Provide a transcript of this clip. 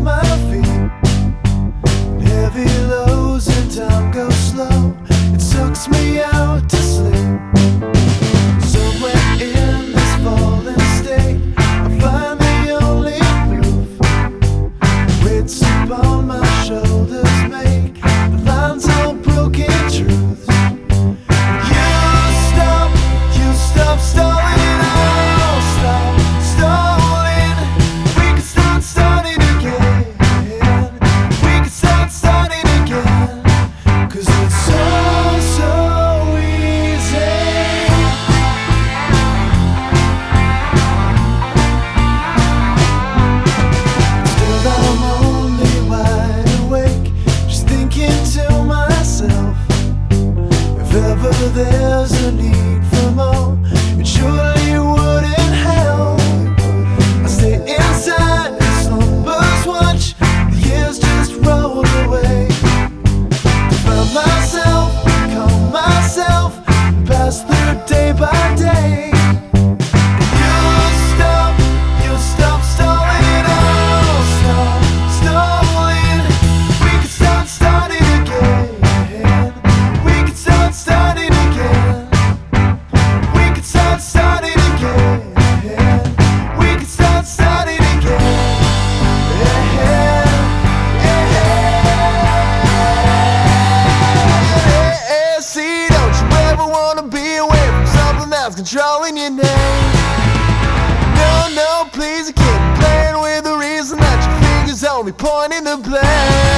my feet. Heavy lows and time goes slow. It sucks me out to sleep. Somewhere in this fallen state, I find the only proof. Weights upon my shoulders make the lines all broken truths. You stop stalling, I'll stop stalling. We can start starting again. We can start starting again. 'Cause it's so easy. Still I'm only wide awake, just thinking to myself, if ever there's a need for more, it surely wouldn't help. I stay inside, slumbers watch, the years just roll away. Find myself, calm myself, pass through day by day. You'll stop stalling, I'll stop stalling. We can start starting again. We can start starting again. We can start starting again. We can start starting again. See, don't you ever wanna be away from something that's controlling your name? No, please, I can't be playing with the reason that your fingers only pointing the blame.